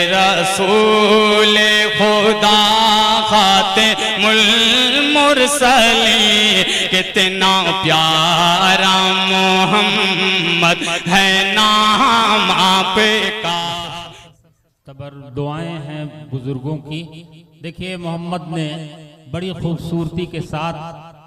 रसूल खुदा खातिमुल मुरसलीन, कितना प्यारा मोहम्मद है नाम आपका। तबर दुआएं हैं बुजुर्गों की। देखिए मोहम्मद ने बड़ी खूबसूरती के साथ,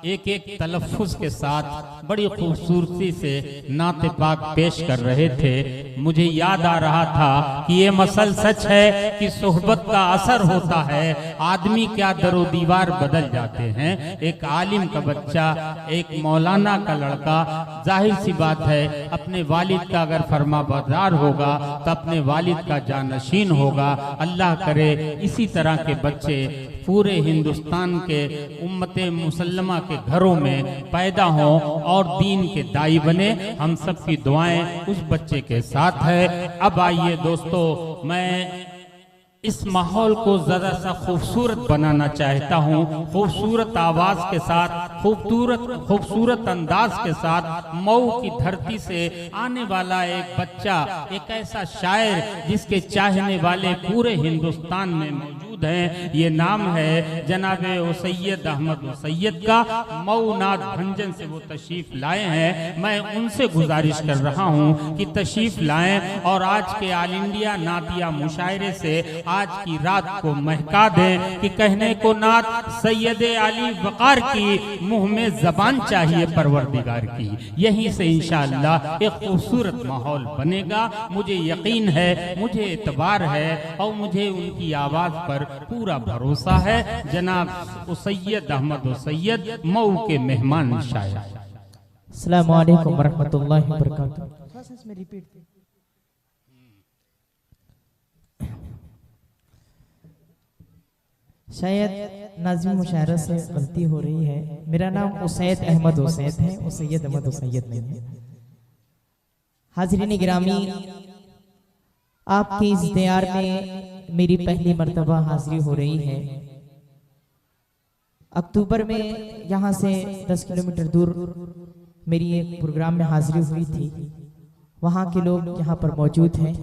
एक एक तलफ़ुज़ के साथ बड़ी खूबसूरती से नात पाक पेश कर रहे थे। मुझे याद आ रहा था कि ये मसल सच है कि सोहबत का असर होता है, आदमी क्या दरो दीवार बदल जाते हैं। एक आलिम का बच्चा, एक मौलाना का लड़का, जाहिर सी बात है अपने वालिद का अगर फरमाबरदार होगा तो अपने वालिद का जानशीन होगा। अल्लाह करे इसी तरह के बच्चे पूरे हिंदुस्तान के उम्मते मुसल्लमा के घरों में पैदा हों और दीन के दाई बने। हम सब की दुआएं उस बच्चे के साथ है। अब आइए दोस्तों, मैं इस माहौल को ज़रा सा खूबसूरत बनाना चाहता हूँ। खूबसूरत आवाज़ के साथ, खूबसूरत अंदाज के साथ मऊ की धरती से आने वाला एक बच्चा, एक ऐसा शायर जिसके चाहने वाले पूरे हिंदुस्तान में मौजूद हैं। ये नाम है जनाबे सैयद अहमद सैयद का। मऊ नाथ भंजन से वो तशरीफ लाए हैं। मैं उनसे गुजारिश कर रहा हूँ कि तशरीफ लाएं और आज के ऑल इंडिया नातिया मुशायरे से आज की रात को महका दें कि कहने को नात सैयद अली वकार की, मुंह में जबान चाहिए परवरदिगार की। यहीं से इंशाअल्लाह एक खूबसूरत माहौल बनेगा। मुझे यकीन है, मुझे एतबार है और मुझे उनकी आवाज पर पूरा भरोसा है। जनाब सैयद अहमद सैयद मऊ के मेहमान शायर। अस्सलामु अलैकुम वरहमतुल्लाहि वबरकातुहू। शायद नाज़िम मुशायरा से गलती हो रही है। मेरा नाम उसैद अहमद उसैद है, उसैयद अहमद उसैयद नहीं है। हाज़रीन गिरामी, आपके इस दयार में मेरी पहली मर्तबा हाजिरी हो रही है। अक्टूबर में यहाँ से 10 किलोमीटर दूर मेरी एक प्रोग्राम में हाजिरी हुई थी। वहाँ के लोग यहाँ पर मौजूद हैं,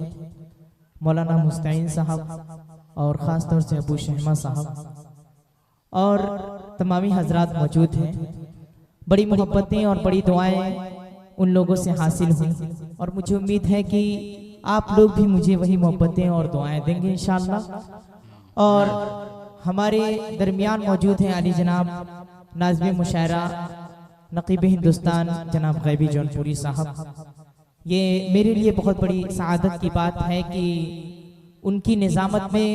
मौलाना मुस्ताइन साहब और ख़ास तौर से अबू शहमा साहब और तमामी हजरात मौजूद हैं। बड़ी मोहब्बतें और बड़ी दुआएं उन लोगों से हासिल हुई और मुझे उम्मीद है कि आप लोग भी मुझे वही मोहब्बतें और दुआएं देंगे इंशाअल्लाह। और हमारे दरमियान मौजूद हैं आली जनाब नाज़िम मुशायरा नक़ीब हिंदुस्तान जनाब गैबी जौनपुरी साहब। ये मेरे लिए बहुत बड़ी सआदत की बात है कि उनकी निज़ामत में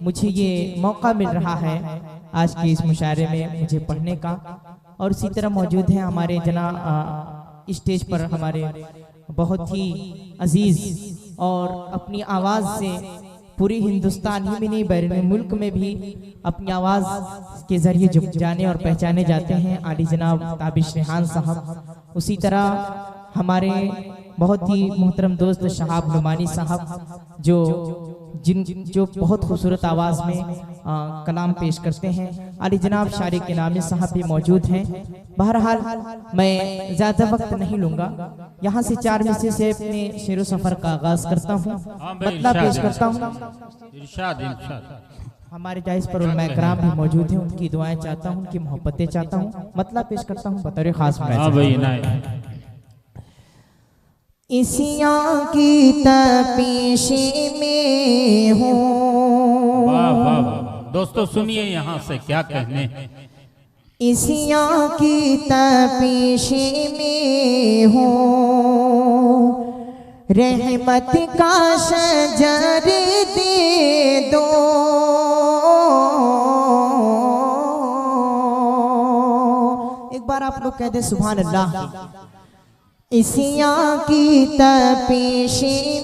मुझे ये मौका मिल रहा है आज के इस मुशायरे में मुझे पढ़ने का। और इसी तरह मौजूद है हमारे स्टेज पर हमारे बहुत ही अजीज और अपनी आवाज़ से पूरी हिंदुस्तान ही में नहीं बैरून मुल्क में भी अपनी आवाज़ के जरिए जो जाने और पहचाने जाते हैं आली जनाब ताबिश रेहान साहब। उसी तरह हमारे बहुत ही मोहतरम दोस्त शहाब नुमानी साहब जो बहुत खूबसूरत आवाज़ में कलाम पेश करते हैं। आली जनाब शारी के नामी साहब भी मौजूद हैं। बहरहाल मैं ज़्यादा वक्त नहीं लूँगा, यहाँ से 4 मिसरे से अपने शेर सफ़र का आगाज़ करता हूँ, मतलब पेश करता हूँ। हमारे जायज़ पर उलमा इकराम भी मौजूद हैं, उनकी दुआएं चाहता हूँ, उनकी मोहब्बतें चाहता हूँ, मतलब पेश करता हूँ बतौर ख़ास। इसियां की तपीश में हूँ। वाह वाह वाह दोस्तों, सुनिए यहाँ से क्या कहने। इसियां की तपीश में हूँ, रहमत का शजर दे दो, एक बार आप लोग कह दे सुभान अल्लाह। इसियां की तपीश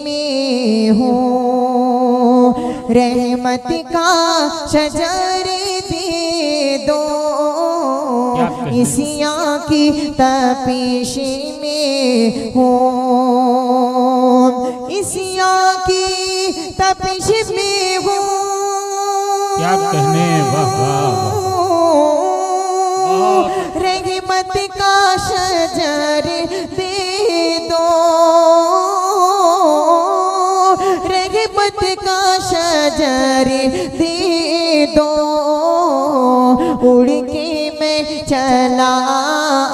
में हूँ, रहमत का शजर दे दो। इसियां की तपीश में हूँ, इसियां की तपीश में हूँ, क्या कहने। वाह वाह रहमत का शजर दे दो, रहमत का का शजर दे दो, उड़ के मैं चला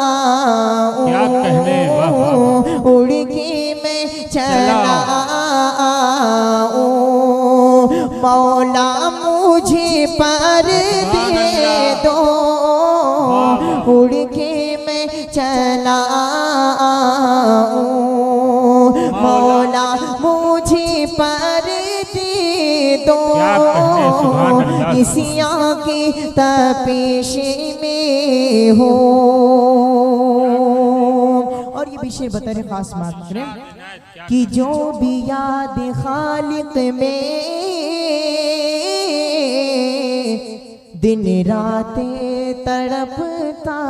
आऊं, क्या कहने, वाह वाह वाह। उड़ के मैं चला आऊं, मौला मुझे पर दे दो, उड़ के मैं चला आऊं, मौला मुझे पर दे दो, क्या कहने, सुभान अल्लाह। इसिया की तपिश में हो। और ये भी शेर बता रहे खास बात करें कि जो भी याद खालिक में दिन रात तड़पता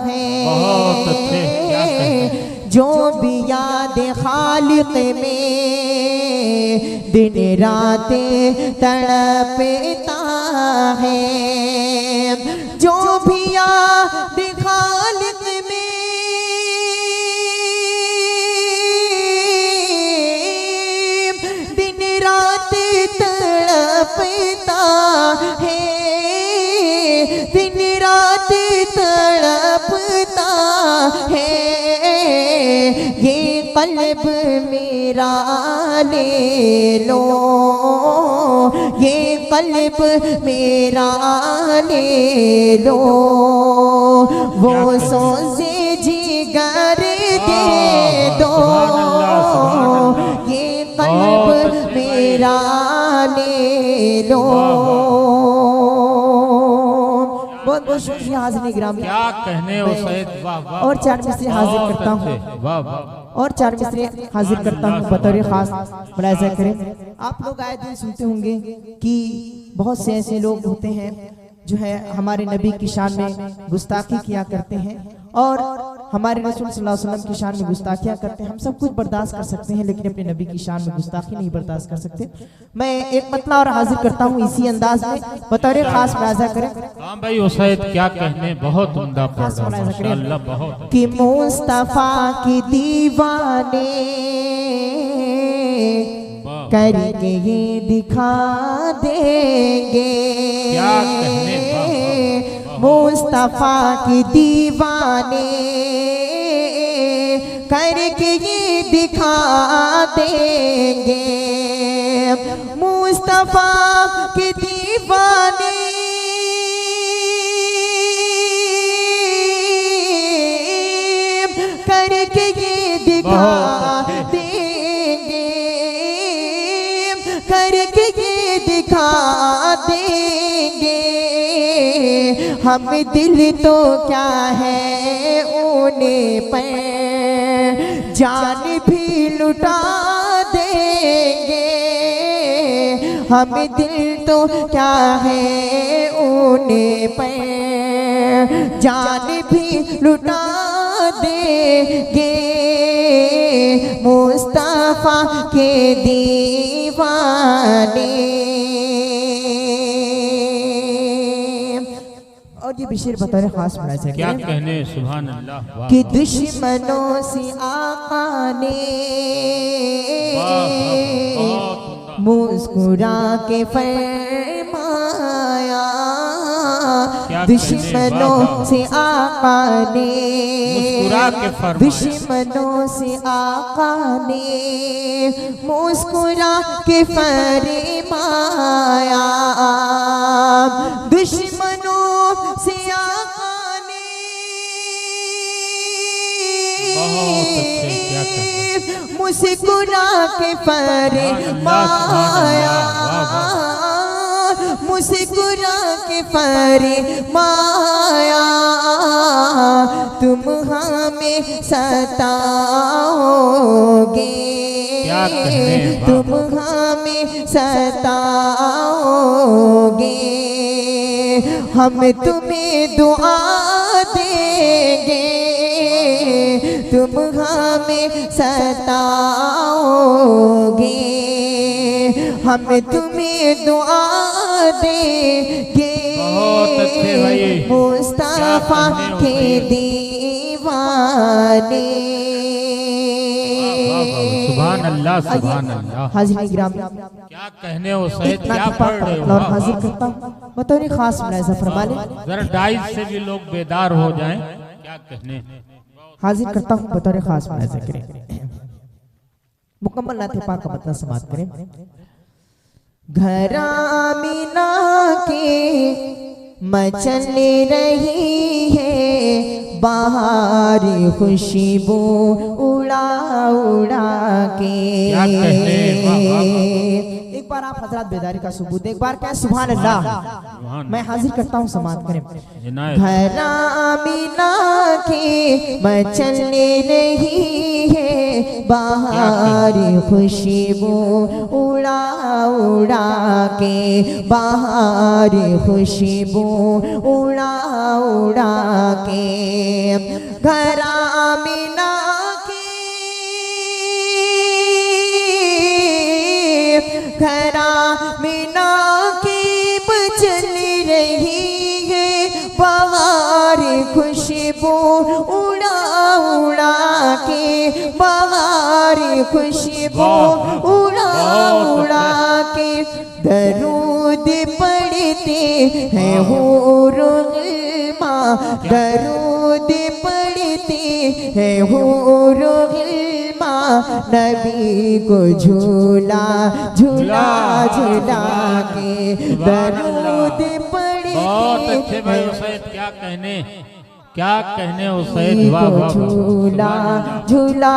है, बहुत अच्छे, क्या कहते हैं। जो भी याद खालिक में दिन रात तड़पता है, जो भी याद खालिक में दिन रात तड़पता है, दिन रात तड़पता है, ये कल्ब मेरा ले लो, ये कल्ब मेरा ले लो, वो सोज़े जिगर दे दो, ये कल्ब मेरा ले लो। बहुत बहुत शुक्रिया हाज़िर गिरामी। क्या कहने हो सैयद, वाह वाह। और चार मिसरे हाजिर बहुत करता हूँ, अच्छे, वाह वाह। और चार मिसरे हाजिर करता हूँ बतौर खास मुलाहिज़ा करें। आप लोग आए दिन सुनते होंगे कि बहुत से ऐसे लोग होते हैं जो है हमारे नबी की शान में गुस्ताखी किया करते हैं, और हमारे रसूल सल्लल्लाहु अलैहि वसल्लम की शान में गुस्ताखियाँ करते हैं। हम सब कुछ बर्दाश्त कर सकते हैं, लेकिन अपने नबी की शान में गुस्ताखी नहीं बर्दाश्त कर सकते। मैं एक मतला और हाजिर करता हूँ इसी अंदाज में, बतौर खास मुलाहिज़ा करें हाँ भाई वो सैयद क्या कहने, बहुत उम्दा पढ़ रहा, माशाअल्लाह, बहुत। कि मुस्तफा की दीवाने करके ये दिखा देंगे, क्या कहने, मुस्तफा की दीवाने करके ये दिखा देंगे, मुस्तफा की दीवाने करके ये दिखा देंगे, करके ये दिखा देंगे, हम दिल तो क्या है उन्हें पर जान भी लुटा देंगे, हम दिल तो क्या है उन्हें पर जान भी लुटा देंगे, मुस्तफा के दीवाने। और ये बिशेर बतौर खास मुलाहिज़ा करें, क्या कहने, सुभान अल्लाह, वाह कि वाह। दुश्मनों से आका ने मुस्कुरा के फरमाया, क्या दुश्मनों कहने, से आका ने मुस्कुरा के फरमाया, दुश्मनों से आका ने मुस्कुरा के फरमाया, दुश्मनों से आका ने बहुत अच्छे, क्या कहने, मुस्कुरा के फरमाया, मुस्कुरा के फरमाया, तुम हमें सताओगे, क्या कहने, तुम हमें सताओगे, हम तुम्हें दुआ देंगे, तुम हमें सताओगे, हम तुम्हें दुआ देंगे, बहुत अच्छे भाई, मुस्तफा क्या के कहने हो दीवाने। सुभान अल्लाह सुभान अल्लाह। हाजिर ग्राम क्या कहने हो सैयद, क्या पढ़ रहे हो? और हाजिर करता हूँ बतौर खास मुलाहिजा फरमा ले। जरा डाइस से भी लोग बेदार हो जाएं, क्या कहने। हाजिर करता हूँ बतौर खास मुलाहिजा करें, मुकम्मल नाते पाक का मतलब समाप्त करें। घर आमीना के मचल रही है बाहर खुशबू उड़ा उड़ा के। क्या कहने, वाह, वाह, वाह। एक बार आप हजरत बेदारी का सबूत, एक बार क्या सुभान अल्लाह। मैं हाजिर करता हूँ समाप्त करें। घर आमीना के मचल रही है बाहर खुशबू उड़ा उड़ा के, बाहर खुशबू उड़ा उड़ा के। घर आमीना घर आमीना की बचल रही है बाहर खुशबू उड़ा उड़ा के, बाहर खुशबू उड़ा उड़ा के। दरूद पढ़ते हैं हूरुल माँ, दरूद पढ़ते हैं हूरुल माँ, नबी को झूला झूला झूला के। दरूद पढ़ते बहुत अच्छे भाई सैयद, क्या कहने, क्या कहने हो सैयद, वाह वाह वाह। झूला झूला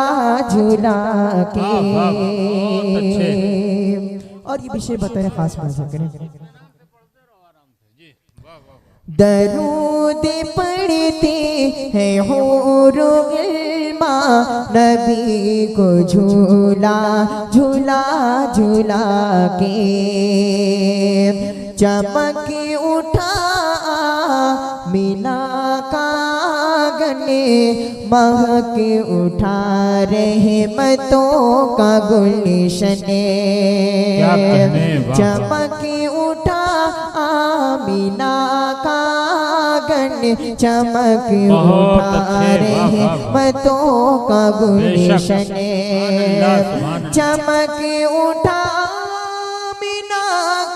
झूला के। बहुत अच्छे। और ये विषय बताए खास बात करें। दरूद पढ़ते हैं हूरुल माँ, नबी को झूला झूला झूला के। चमक उठा मीना का गने, महक उठा रहमतों का गुलशने। चमक उठा मीना का गन, चमक उठा रहमतों का गुलशने। चमक उठा मीना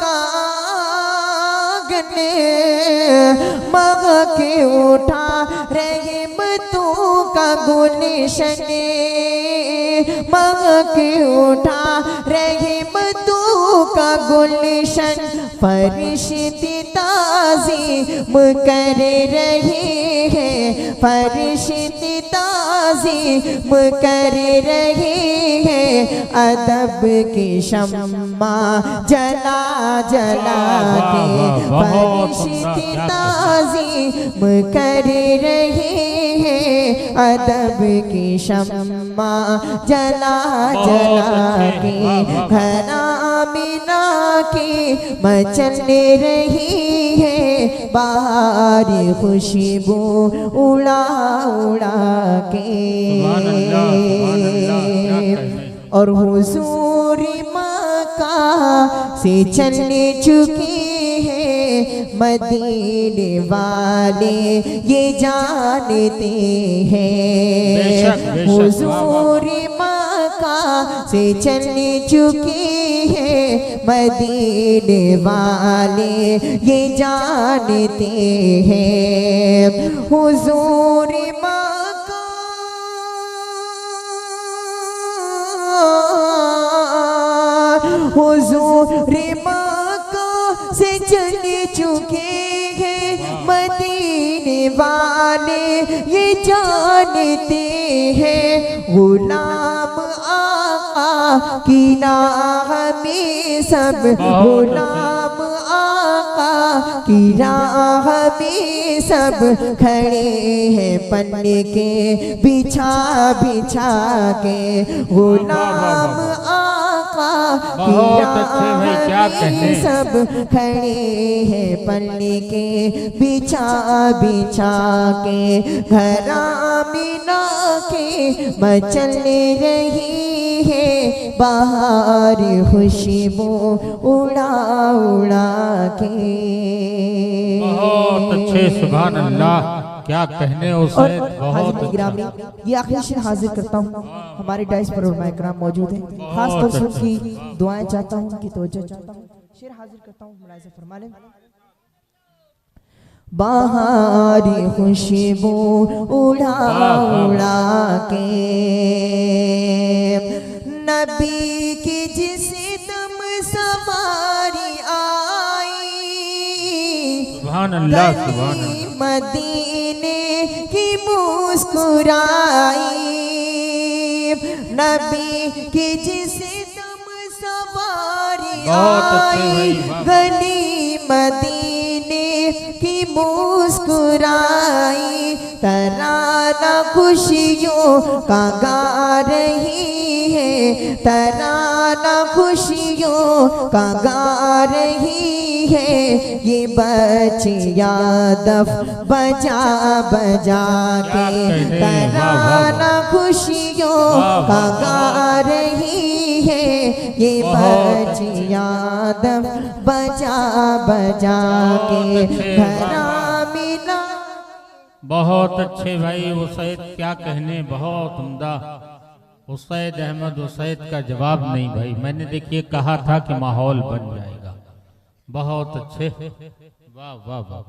का गन, महक उठा रहमतों का गुलशने। महक उठा रहमतों का गुलशन, फरिश्ते ताज़ीम कर रहे हैं, फरिश्ते ताज़ीम कर रहे हैं। अदब की शम्मा जला जला के, फरिश्ते ताज़ीम कर रहे हैं। अदब की शम्मा जला जला के। घर आमीना की मचल रही है बाहर खुशबू उड़ा उड़ा के। और हुजूर मक्का से चलने चुके हैं मदीने वाले ये जानते हैं। हुजूर मक्का से चलने चुके हैं मदीने वाले ये जानते हैं। हुजूर मक्का हुजूर मक्का से चले चुके हैं मदीने वाले ये जानते हैं। गुलाम आका की राह में सब, गुलाम आका की राह में सब खड़े हैं पन्ने के बिछा बिछा के। गुलाम बहुत अच्छे भाई, क्या कहने। सब खड़े हैं पन्ने के बिछा बिछा के। घर आमीना के मचल रही है बाहर खुशबू उड़ा उड़ा के। बहुत अच्छे, सुभान अल्लाह, क्या कहने उस और बहुत हाजिर अच्छा। गिरामी, ये आखिरी शेर हाजिर करता हूँ। हमारे डाइस पर उलमाए किराम मौजूद हैं, खास तौर से उनकी दुआएं चाहता हूँ, उनकी तवज्जो चाहता हूँ। शेर हाजिर करता हूँ, मुलाहिज़ा फरमा लें। बाहरी खुशबू उड़ा उड़ा के नबी की जिस दम सवारी आई, सुभान अल्लाह, सुभान अल्लाह। मदीने की मुस्कुराई, नबी की जिस दम सवारी बहुत अच्छे आई, भाई, वाह। गली मदीने की मुस्कुराई, तराना खुशियों का गा रही है, तराना खुशियों का गा रही है, ये बच्चियां दफ बजा बजा के तराना खुशियों का गा रही है, ये बच्चियां दफ बजा बजा के घरा मिला। बहुत अच्छे भाई उसैद, क्या कहने, बहुत उम्दा। उसैद अहमद उसैद का जवाब नहीं भाई, मैंने देखिए कहा था कि माहौल बन जाएगा। बहुत अच्छे, वाह वाह वाह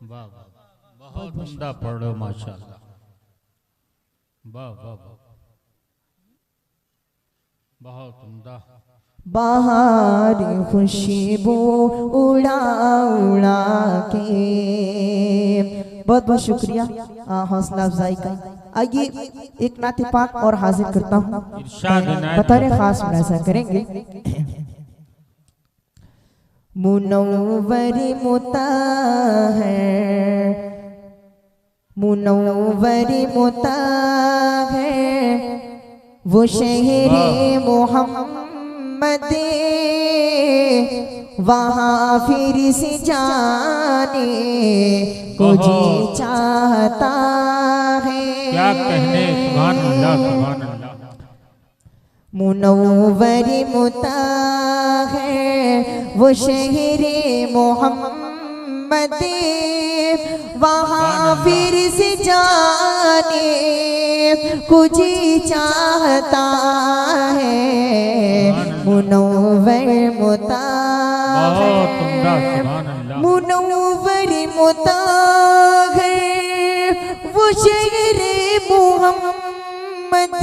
वाह वाह, बहुत उम्दा पढ़ रहे हो माशाल्लाह, वाह वाह वाह, बहुत उम्दा। बाहर खुशबू उड़ा उड़ा के, बहुत बहुत शुक्रिया हौसला अफजाई का। आइए एक नाते पाक और हाजिर करता हूँ, इरशाद इनायत बतौर खास मुलाहिज़ा करेंगे। मुनव्वर मुताहर, मुनव्वर मुताहर, वो शहरे मोहम्मद, वहाँ फिर से जाने को जी चाहता है। क्या कहने, सुभान अल्लाह, सुभान अल्लाह। मुनव्वर मुताहर, वो शहरे मोहम्मद, वहाँ फिर से जाने कुछ चाहता है। मुनव्वर मुताहर, बहुत उम्दा, सुभान अल्लाह। मुनव्वर मुताहर, वो शहरे मोहम्मद,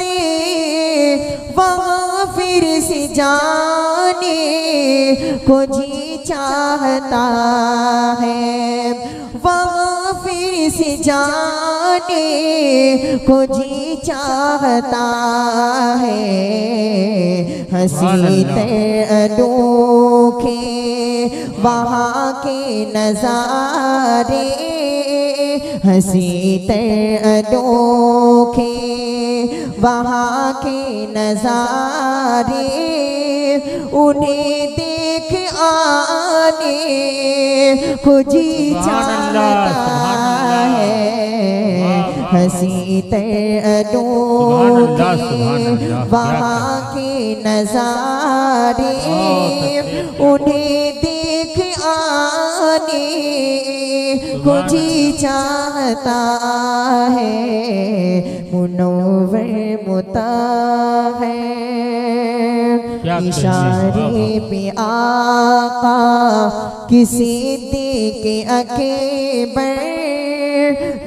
वहाँ फिर से जाने को जी चाहता है, वहाँ फिर से जाने को जी चाहता है। हंसी अनोखे वहाँ के नजारे, हंसी अनोखे वहाँ के नजारे, उन्हें देख आने को जी चाहता है। हंसी अनोखे वहाँ के नजारे, उन्हें देख आने को जी चाहता है। मुनव्वर मुताहर, इशारे पे आका किसी के अकबर,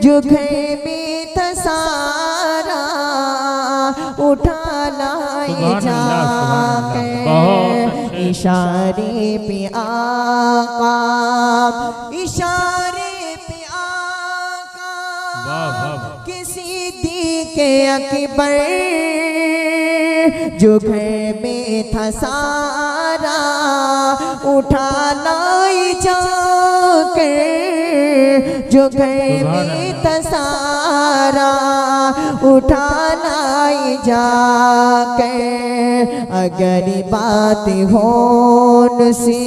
जो घर में था सारा उठा लाए जाकर। इशारे पे आका, इशारे पे आका किसी के अकबर, जो घर में था सारा उठा लाई जाकर, जो घर में था सारा उठा लाई जाकर। अगर बात हो से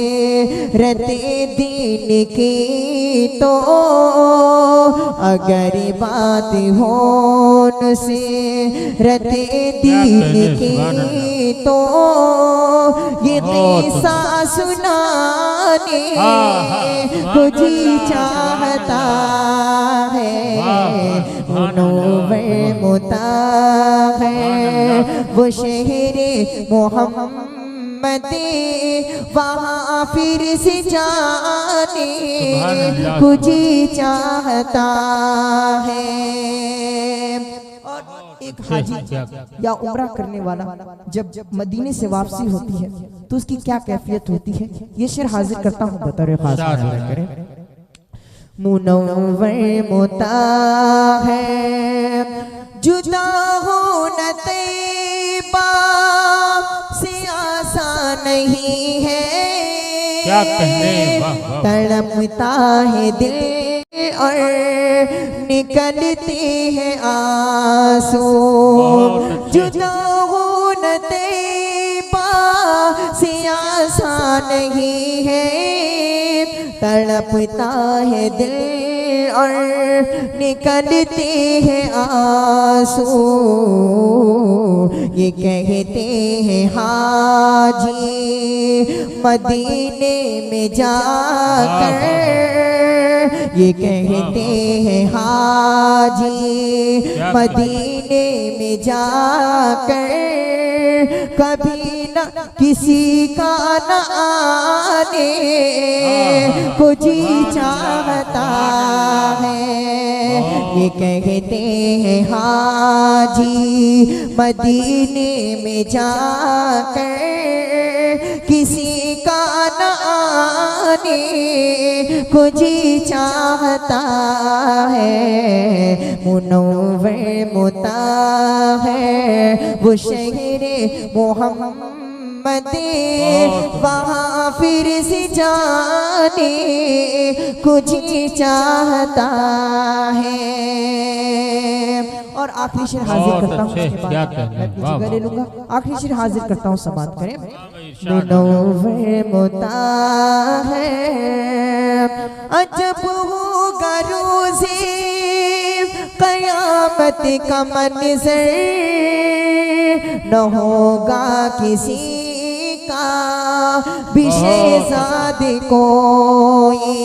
रते दीन की तो अगर बात हो से रते दीन की तो ये किस्सा सुनाने को जी चाहता है। मुनव्वर मुता है वो शहरे मोहम्मद वहाँ फिर से जाने को जी चाहता है। और एक हाजी या उम्रा करने वाला जब मदीने से वापसी होती है तो उसकी क्या कैफियत होती है, ये शेर हाजिर करता हूँ बतौर खास करें। मुनव्वर मुता है जुदा हो न तैबा से आसान नहीं है, क्या कहने, तड़पता है दिल और निकलते हैं आंसू। जुदा हो न तैबा से आसान नहीं है, तड़पता है दिल और निकलते हैं आंसू। ये कहते हैं हाजी मदीने में जाकर, ये कहते हैं हाजी मदीने में जाकर कभी न किसी का न आने को जी चाहता है। ये कहते हैं हाजी मदीने में जाकर किसी का न आने को जी चाहता है। मुनव्वर मुता है वो शहरे मोहम्मद वहाँ फिर से जाने को जी चाहता है। और आखिरी शेर हाजिर करता हूँ, उसके बाद मैं जगह ले लूंगा। आखिरी शेर हाजिर करता हूँ, समाप्त करें। मुनव्वर मुता है अजब होगा रोज़े क़यामत का मंज़र, न होगा किसी का भी शहज़ादे कोई।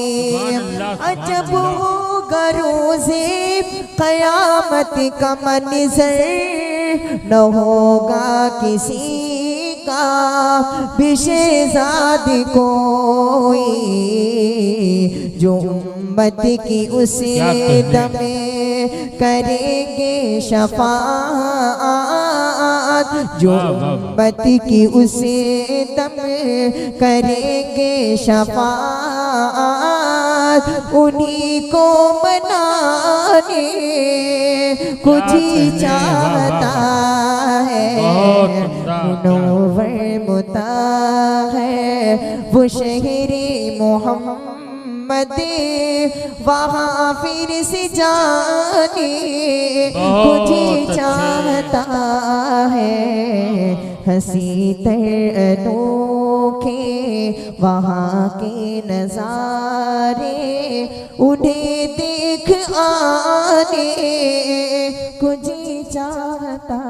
अजब होगा रोज़े क़यामत का मंज़र, न होगा किसी का भी शहज़ादे कोई। जो उम्मत की उसे दमे करेंगे शफाअत, जो उम्मत की उसे दम करेंगे शफाअत, उन्हीं को मनाने को जी चाहता है। मुनव्वर मुता है वो शहरे मोहम्मद वहाँ फिर से जाने को जी चाहता है। हंसी तर अनोखे वहाँ के नज़ारे उन्हें देख आने को जी चाहता